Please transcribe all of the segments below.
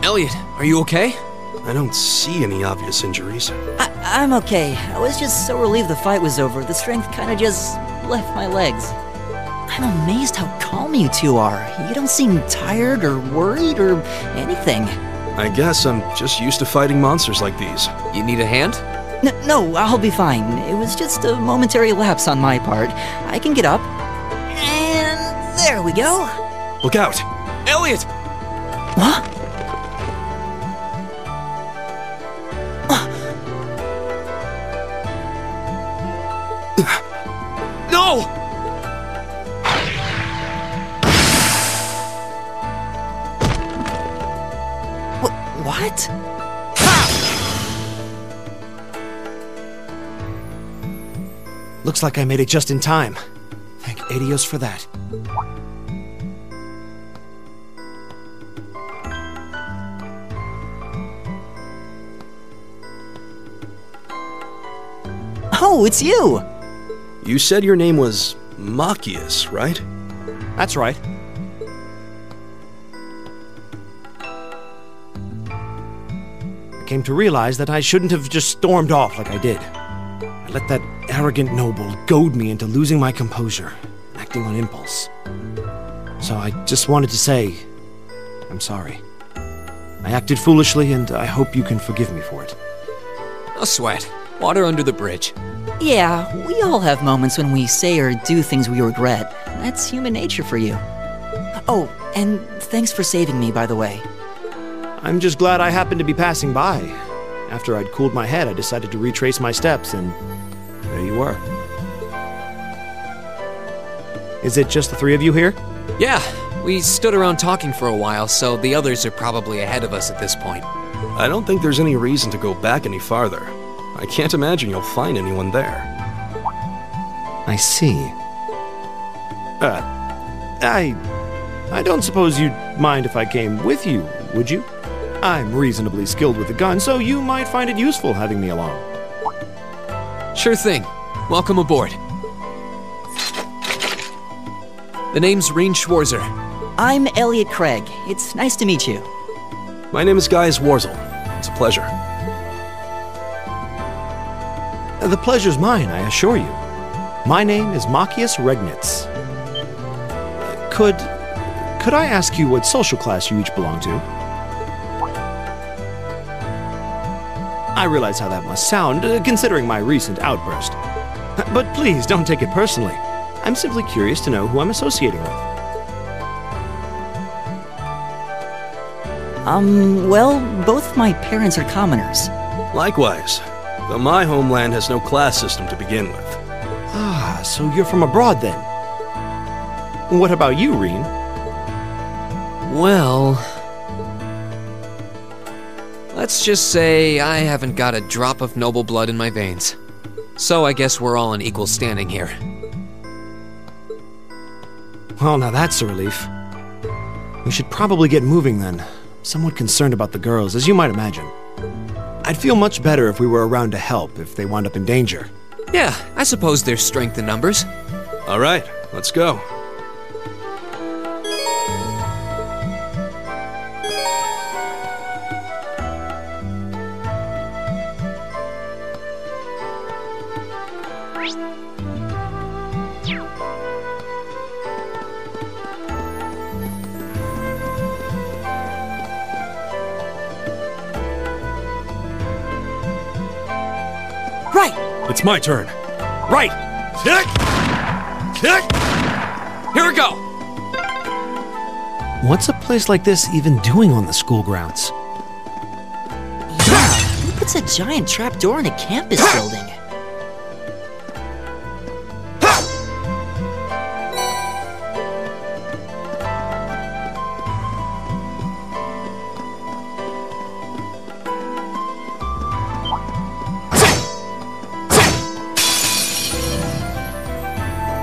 Elliot, are you okay? I don't see any obvious injuries. I'm okay. I was just so relieved the fight was over. The strength kinda just left my legs. I'm amazed how calm you two are. You don't seem tired or worried or anything. I guess I'm just used to fighting monsters like these. You need a hand? No, I'll be fine. It was just a momentary lapse on my part. I can get up. And there we go. Look out! Elliot! What? No! What? Looks like I made it just in time. Thank Adios for that. Oh, it's you! You said your name was Machias, right? That's right. I came to realize that I shouldn't have just stormed off like I did. I let that arrogant noble goad me into losing my composure, acting on impulse. So I just wanted to say, I'm sorry. I acted foolishly, and I hope you can forgive me for it. No sweat. Water under the bridge. Yeah, we all have moments when we say or do things we regret. That's human nature for you. Oh, and thanks for saving me, by the way. I'm just glad I happened to be passing by. After I'd cooled my head, I decided to retrace my steps, and there you were. Is it just the three of you here? Yeah, we stood around talking for a while, so the others are probably ahead of us at this point. I don't think there's any reason to go back any farther. I can't imagine you'll find anyone there. I see. I don't suppose you'd mind if I came with you, would you? I'm reasonably skilled with a gun, so you might find it useful having me along. Sure thing. Welcome aboard. The name's Reen Schwarzer. I'm Elliot Craig. It's nice to meet you. My name is Guy Zwarzel. It's a pleasure. The pleasure's mine, I assure you. My name is Machias Regnitz. Could I ask you what social class you each belong to? I realize how that must sound, considering my recent outburst. But please, don't take it personally. I'm simply curious to know who I'm associating with. Well, both my parents are commoners. Likewise, though my homeland has no class system to begin with. Ah, so you're from abroad then? What about you, Reen? Well... let's just say I haven't got a drop of noble blood in my veins. So I guess we're all in equal standing here. Well, now that's a relief. We should probably get moving then. I'm somewhat concerned about the girls, as you might imagine. I'd feel much better if we were around to help if they wound up in danger. Yeah, I suppose there's strength in numbers. All right, let's go. Right! It's my turn. Right! Kick! Kick! Here we go! What's a place like this even doing on the school grounds? Yeah, who puts a giant trapdoor in a campus building?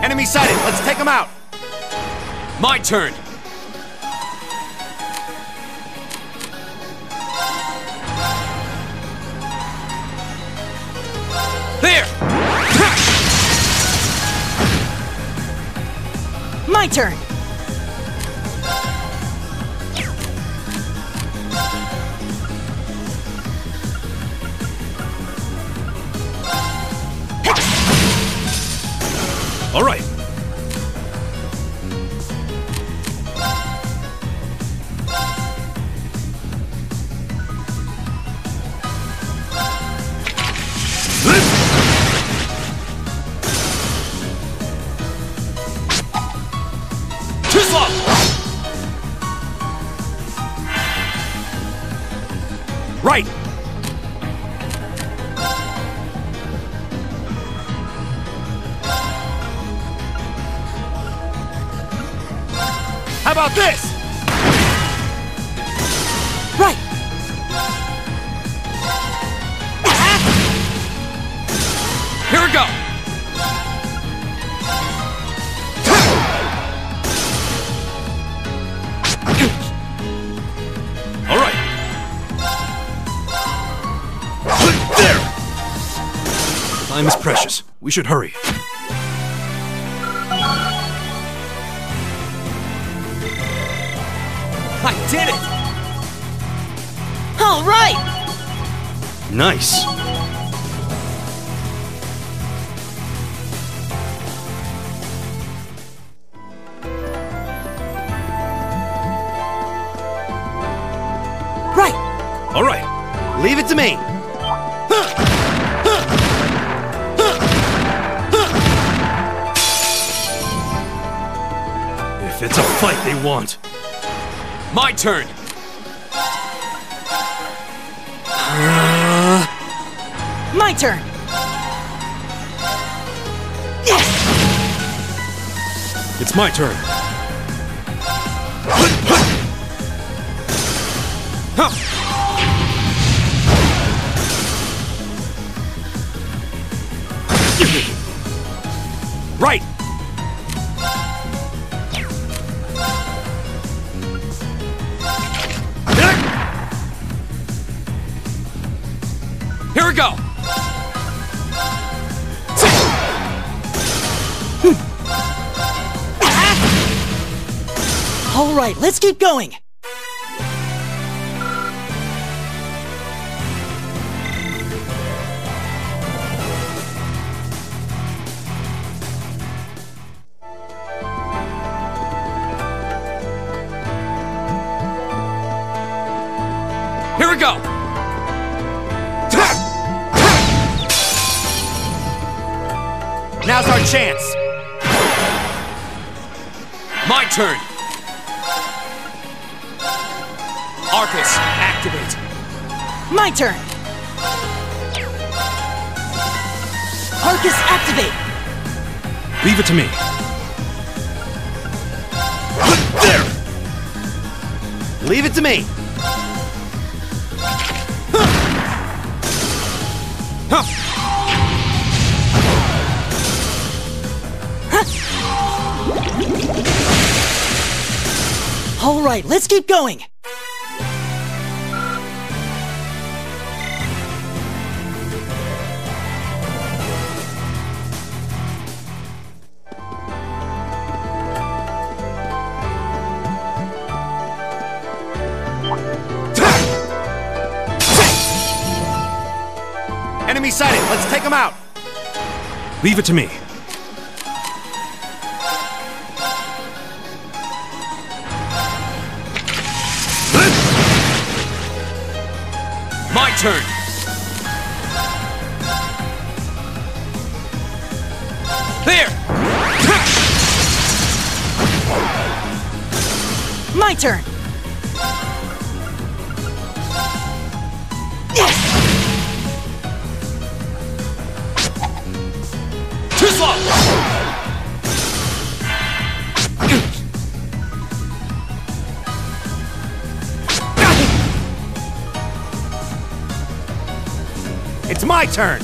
Enemy sighted! Let's take them out! My turn! There! My turn! Right! How about this? Right! Here we go! All right. There! Time is precious. We should hurry. I did it! All right! Nice. Right! All right. Leave it to me! If it's a fight they want. My turn! My turn! Yes! It's my turn. Right! Here we go! All right, let's keep going! Here we go! Now's our chance! My turn! Arcus, activate! My turn! Arcus, activate! Leave it to me. There! Leave it to me! All right, let's keep going! Enemy sighted! Let's take them out! Leave it to me. My turn! There! My turn! Yes! Too slow! It's my turn!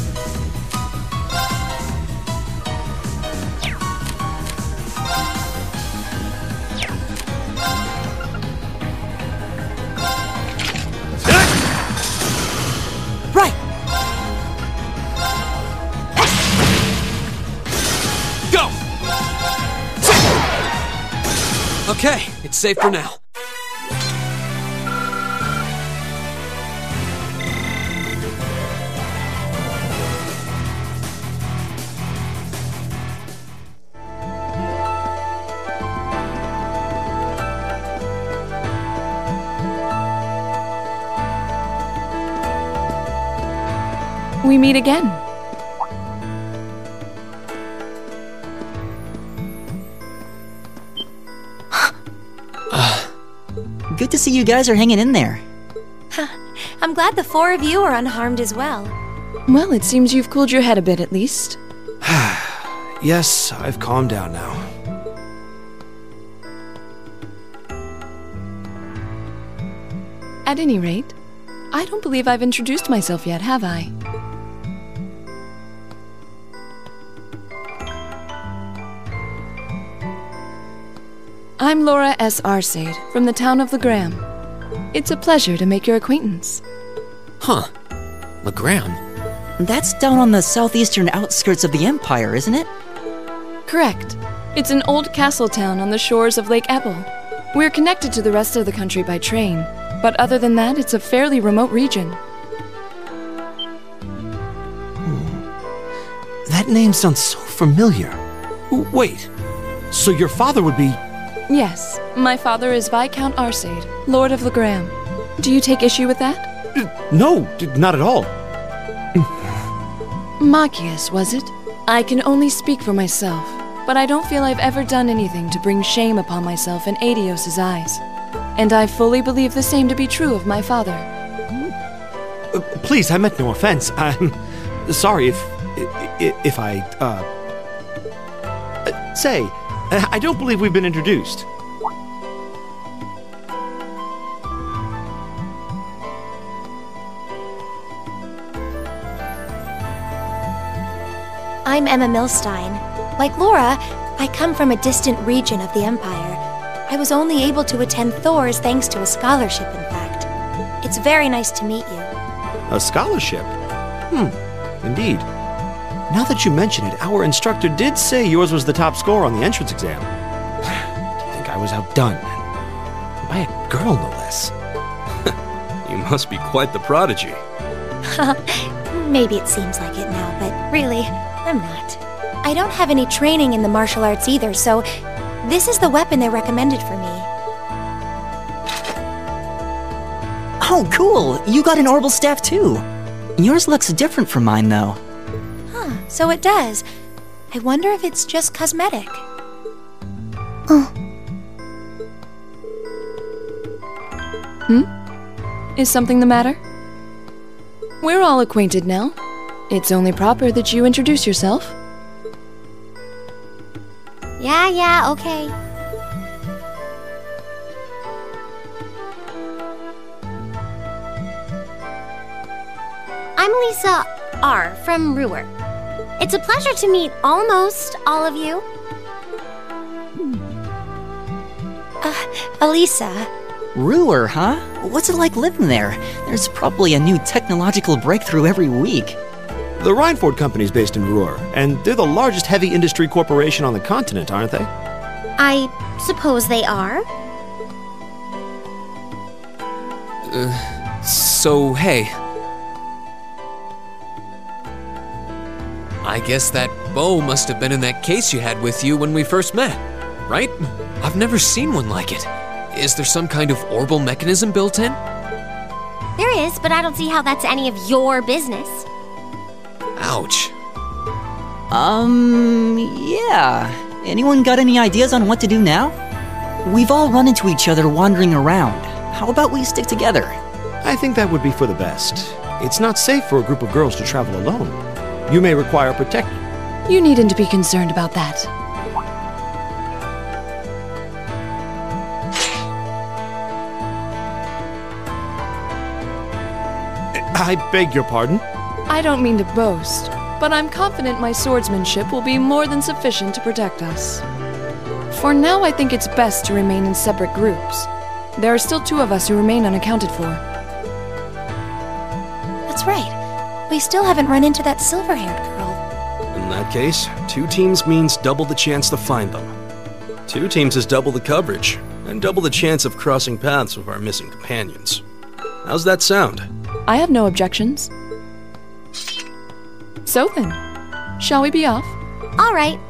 Right! Go! Okay, it's safe for now. We meet again. Good to see you guys are hanging in there. I'm glad the four of you are unharmed as well. Well, it seems you've cooled your head a bit at least. Yes, I've calmed down now. At any rate, I don't believe I've introduced myself yet, have I? I'm Laura S. Arcade, from the town of Legram. It's a pleasure to make your acquaintance. Huh. Legram? That's down on the southeastern outskirts of the Empire, isn't it? Correct. It's an old castle town on the shores of Lake Ebble. We're connected to the rest of the country by train, but other than that, it's a fairly remote region. That name sounds so familiar. Wait, so your father would be... Yes, my father is Viscount Arcade, Lord of Legram. Do you take issue with that? No, not at all. Machias, was it? I can only speak for myself, but I don't feel I've ever done anything to bring shame upon myself in Adios's eyes. And I fully believe the same to be true of my father. Please, I meant no offense. I'm sorry if I, say, I don't believe we've been introduced. I'm Emma Milstein. Like Laura, I come from a distant region of the Empire. I was only able to attend Thor's thanks to a scholarship, in fact. It's very nice to meet you. A scholarship? Indeed. Now that you mention it, our instructor did say yours was the top score on the entrance exam. Do you think I was outdone? By a girl, no less. You must be quite the prodigy. Maybe it seems like it now, but really, I'm not. I don't have any training in the martial arts either, so this is the weapon they recommended for me. Oh, cool! You got an orbital staff too! Yours looks different from mine, though. Huh, so it does. I wonder if it's just cosmetic. Is something the matter? We're all acquainted now. It's only proper that you introduce yourself. Yeah, okay. I'm Lisa R. from Ruhr. It's a pleasure to meet almost all of you. Elisa. Ruhr, huh? What's it like living there? There's probably a new technological breakthrough every week. The Rhineford Company's based in Ruhr, and they're the largest heavy industry corporation on the continent, aren't they? I suppose they are. So, hey. I guess that bow must have been in that case you had with you when we first met, right? I've never seen one like it. Is there some kind of orbital mechanism built in? There is, but I don't see how that's any of your business. Ouch. Yeah. Anyone got any ideas on what to do now? We've all run into each other wandering around. How about we stick together? I think that would be for the best. It's not safe for a group of girls to travel alone. You may require protection. You needn't be concerned about that. I beg your pardon? I don't mean to boast, but I'm confident my swordsmanship will be more than sufficient to protect us. For now, I think it's best to remain in separate groups. There are still 2 of us who remain unaccounted for. That's right. We still haven't run into that silver-haired girl. In that case, 2 teams means double the chance to find them. 2 teams is double the coverage, and double the chance of crossing paths with our missing companions. How's that sound? I have no objections. So then, shall we be off? All right.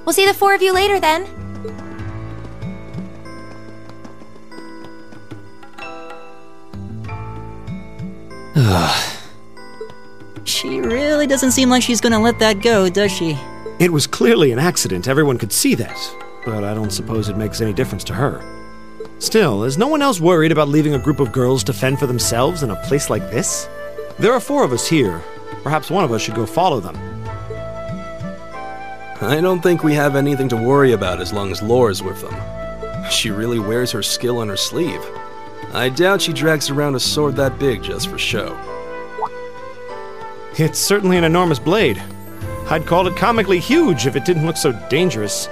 We'll see the 4 of you later then. She really doesn't seem like she's gonna let that go, does she? It was clearly an accident. Everyone could see that. but I don't suppose it makes any difference to her. Still, is no one else worried about leaving a group of girls to fend for themselves in a place like this? There are 4 of us here. Perhaps one of us should go follow them. I don't think we have anything to worry about as long as Laura's with them. She really wears her skill on her sleeve. I doubt she drags around a sword that big just for show. It's certainly an enormous blade. I'd call it comically huge if it didn't look so dangerous.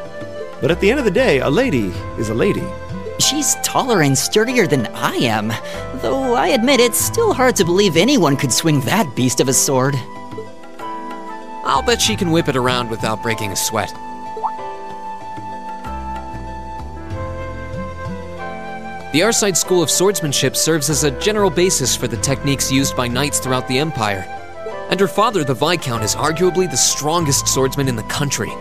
But at the end of the day, a lady is a lady. She's taller and sturdier than I am, though I admit it's still hard to believe anyone could swing that beast of a sword. I'll bet she can whip it around without breaking a sweat. The Arside School of Swordsmanship serves as a general basis for the techniques used by knights throughout the Empire. And her father, the Viscount, is arguably the strongest swordsman in the country.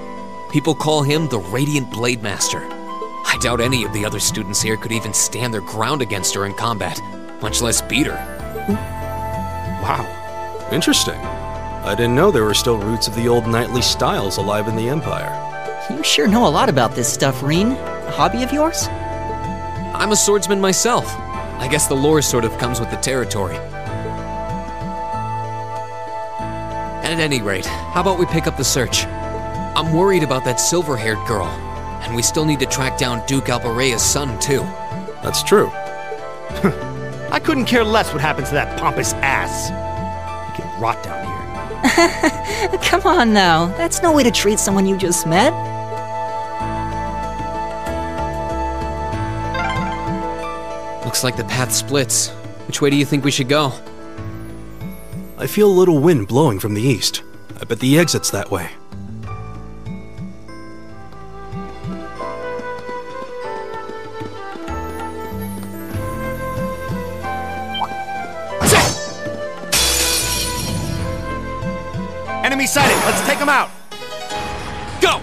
People call him the Radiant Blade Master. I doubt any of the other students here could even stand their ground against her in combat, much less beat her. Wow. Interesting. I didn't know there were still roots of the old knightly styles alive in the Empire. You sure know a lot about this stuff, Reen. A hobby of yours? I'm a swordsman myself. I guess the lore sort of comes with the territory. At any rate, how about we pick up the search? I'm worried about that silver-haired girl, and we still need to track down Duke Albarea's son, too. That's true. I couldn't care less what happens to that pompous ass. He can rot down here. Come on now, that's no way to treat someone you just met. Looks like the path splits. Which way do you think we should go? I feel a little wind blowing from the east. I bet the exit's that way. Enemy sighted! Let's take them out! Go!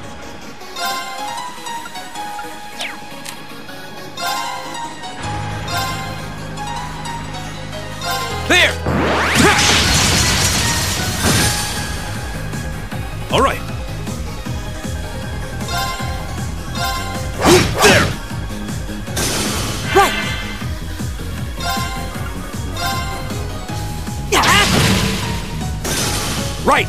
There! All right. There! Right! Right!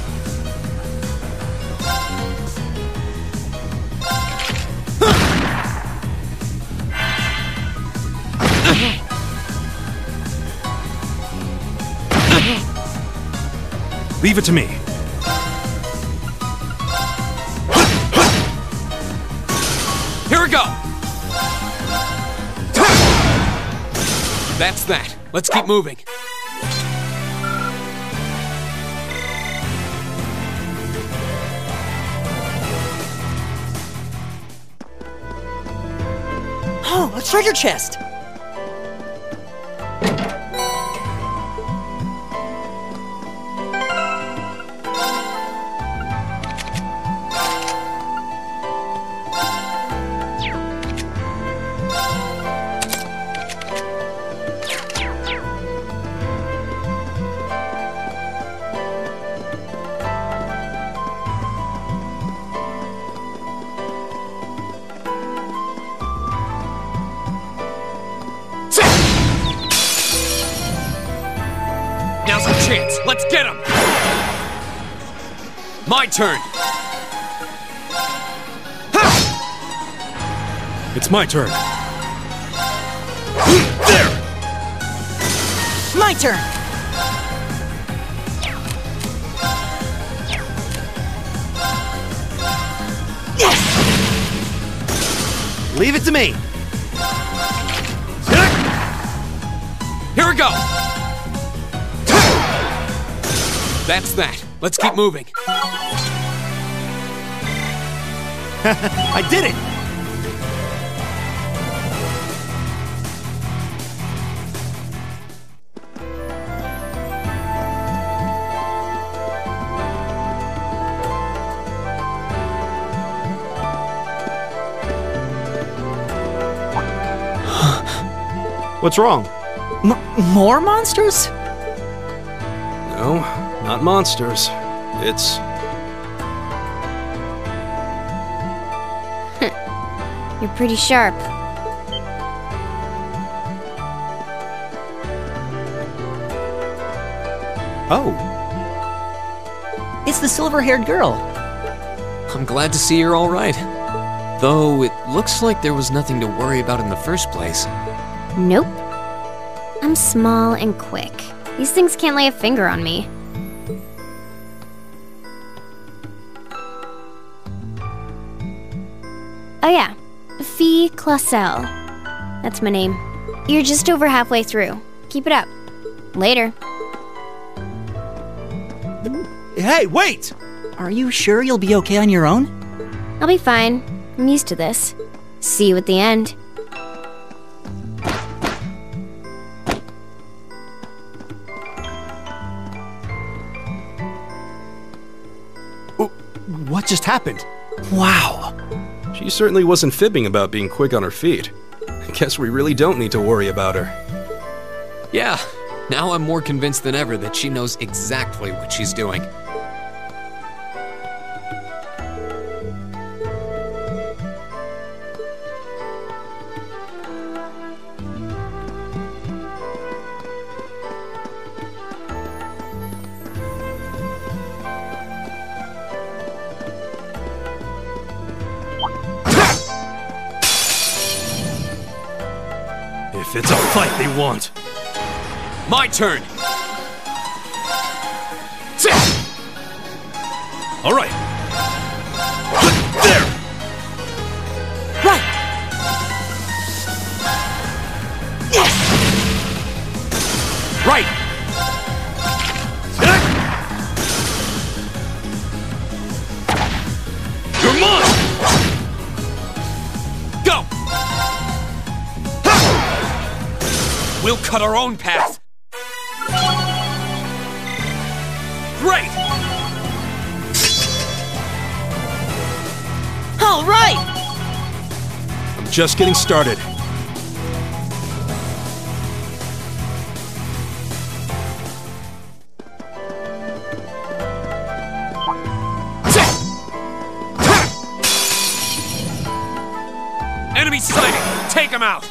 Leave it to me. Here we go! That's that. Let's keep moving. Oh, a treasure chest! Now's our chance. Let's get him! My turn! It's my turn. There! My turn! Yes! Leave it to me! Here we go! That's that. Let's keep moving. I did it! What's wrong? More monsters? No, not monsters. It's... You're pretty sharp. Oh, It's the silver-haired girl. I'm glad to see you're all right. Though it looks like there was nothing to worry about in the first place. Nope. I'm small and quick. These things can't lay a finger on me. Oh yeah, Fee Clausel. That's my name. You're just over halfway through. Keep it up. Later. hey, wait! Are you sure you'll be okay on your own? I'll be fine. I'm used to this. See you at the end. What just happened? Wow. She certainly wasn't fibbing about being quick on her feet. I guess we really don't need to worry about her. Yeah, now I'm more convinced than ever that she knows exactly what she's doing. If it's a fight they want. My turn! All right. There. Right! Right. You're mine. Go! We'll cut our own path. Great! All right! I'm just getting started. Enemy sighted! Take him out!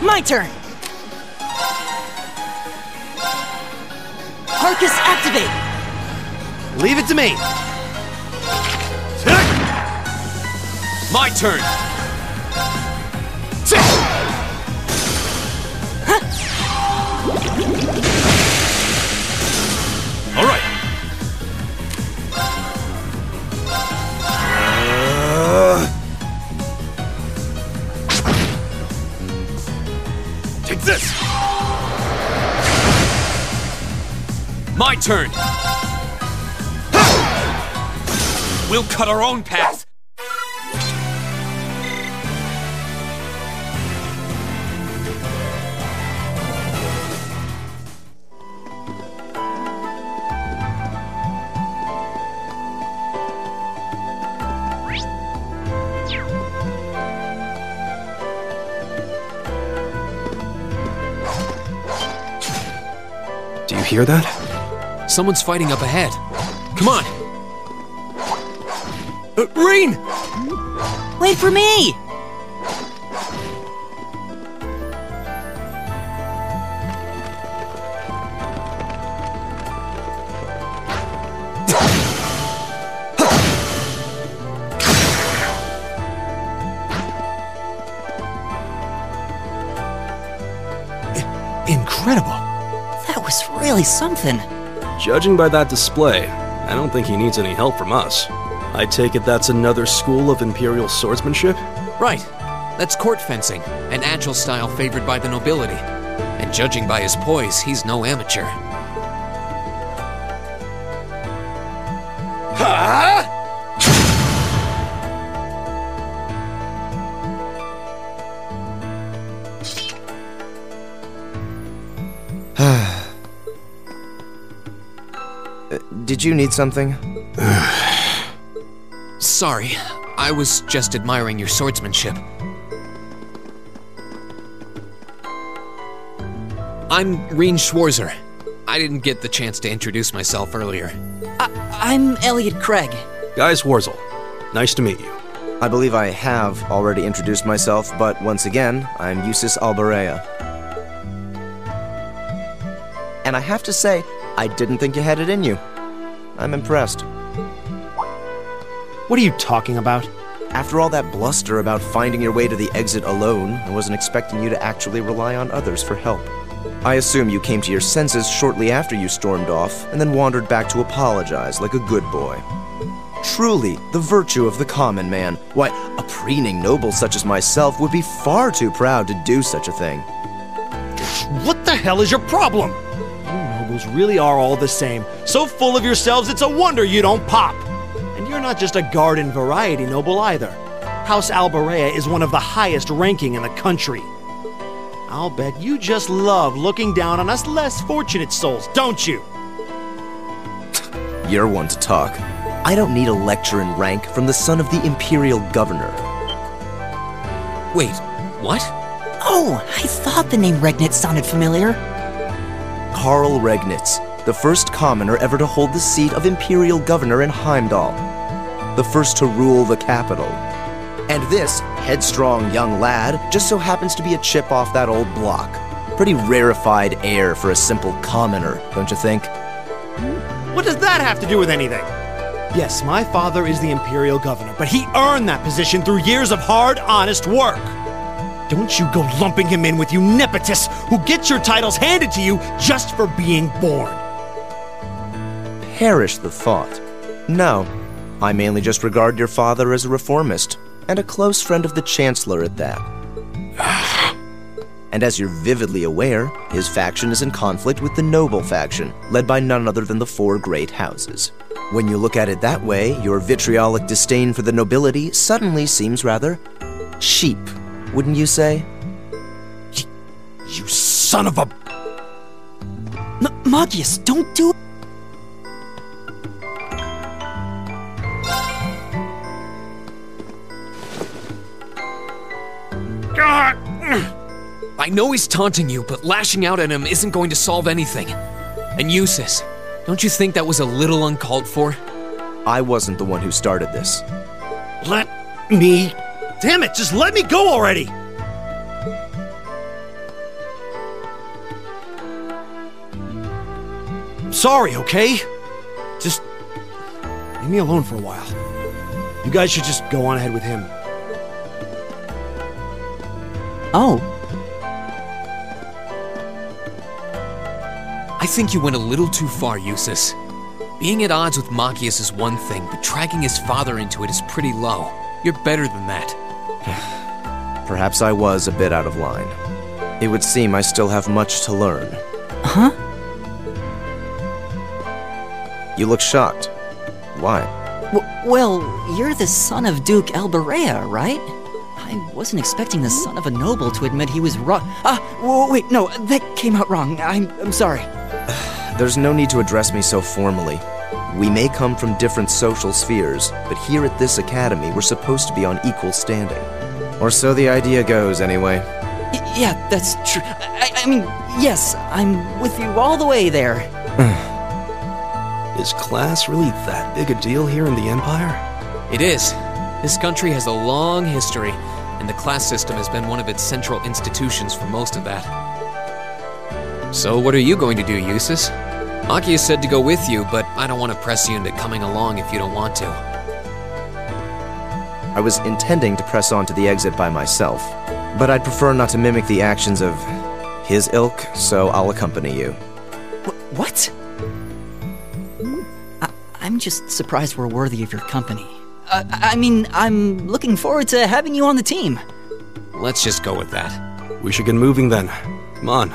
My turn! Arcus activate! Leave it to me. My turn! All right. Take this. My turn! We'll cut our own path! Do you hear that? Someone's fighting up ahead. Come on! Reen! Wait for me! Incredible. That was really something. Judging by that display, I don't think he needs any help from us. I take it that's another school of Imperial swordsmanship? Right. That's court fencing, an agile style favored by the nobility. And judging by his poise, he's no amateur. Did you need something? Sorry, I was just admiring your swordsmanship. I'm Reen Schwarzer. I didn't get the chance to introduce myself earlier. I'm Elliot Craig. Guys, Warzel. Nice to meet you. I believe I have already introduced myself, but once again, I'm Eustace Alberea. And I have to say, I didn't think you had it in you. I'm impressed. What are you talking about? After all that bluster about finding your way to the exit alone, I wasn't expecting you to actually rely on others for help. I assume you came to your senses shortly after you stormed off, and then wandered back to apologize like a good boy. Truly, the virtue of the common man. Why, a preening noble such as myself would be far too proud to do such a thing. What the hell is your problem? You nobles really are all the same. So full of yourselves, it's a wonder you don't pop. And you're not just a garden variety noble either. House Alberea is one of the highest ranking in the country. I'll bet you just love looking down on us less fortunate souls, don't you? You're one to talk. I don't need a lecture in rank from the son of the Imperial Governor. Wait, what? Oh, I thought the name Regnitz sounded familiar. Karl Regnitz, the first commoner ever to hold the seat of Imperial Governor in Heimdall. The first to rule the capital. And this headstrong young lad just so happens to be a chip off that old block. Pretty rarefied air for a simple commoner, don't you think? What does that have to do with anything? Yes, my father is the Imperial Governor, but he earned that position through years of hard, honest work. Don't you go lumping him in with you nepotists who get your titles handed to you just for being born. Perish the thought. No, I mainly just regard your father as a reformist, and a close friend of the Chancellor at that. And as you're vividly aware, his faction is in conflict with the noble faction, led by none other than the four great houses. When you look at it that way, your vitriolic disdain for the nobility suddenly seems rather cheap, wouldn't you say? You son of a... Magius, don't do... I know he's taunting you, but lashing out at him isn't going to solve anything. And Eustace, don't you think that was a little uncalled for? I wasn't the one who started this. Let me... Damn it, just let me go already! I'm sorry, okay? Just leave me alone for a while. You guys should just go on ahead with him. Oh. I think you went a little too far, Eustace. Being at odds with Magius is one thing, but dragging his father into it is pretty low. You're better than that. Perhaps I was a bit out of line. It would seem I still have much to learn. Huh? You look shocked. Why? Well, you're the son of Duke Alberea, right? I wasn't expecting the son of a noble to admit he was wrong. Wait, no, that came out wrong. I'm sorry. There's no need to address me so formally. We may come from different social spheres, but here at this academy, we're supposed to be on equal standing. Or so the idea goes, anyway. Yeah, that's true. I mean, yes, I'm with you all the way there. Is class really that big a deal here in the Empire? It is. This country has a long history, and the class system has been one of its central institutions for most of that. So what are you going to do, Eustace? Magius said to go with you, but I don't want to press you into coming along if you don't want to. I was intending to press on to the exit by myself, but I'd prefer not to mimic the actions of his ilk, so I'll accompany you. What? I'm just surprised we're worthy of your company. I mean, I'm looking forward to having you on the team. Let's just go with that. We should get moving then. Come on.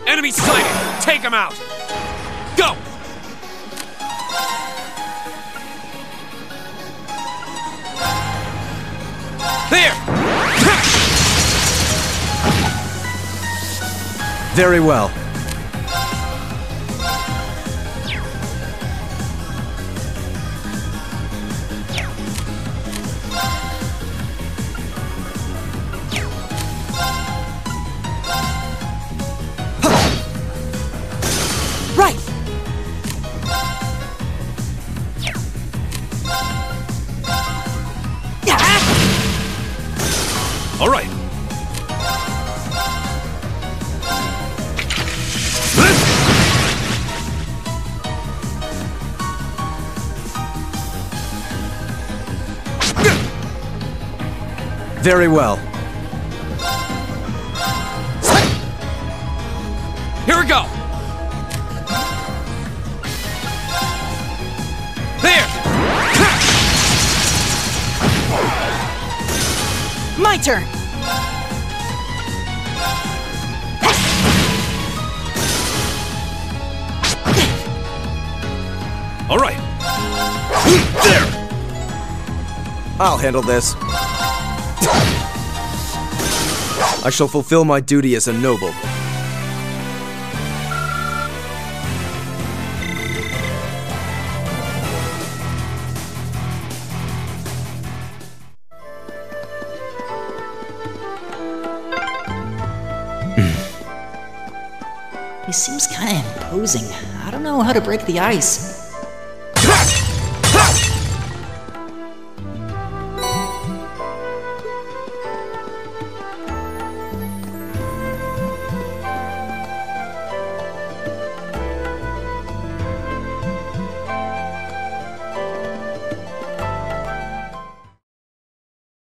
Enemy sighted! Take him out! Go! There! Very well. Very well. Here we go! There! My turn! All right. There! I'll handle this. I shall fulfill my duty as a noble. He seems kinda imposing. I don't know how to break the ice.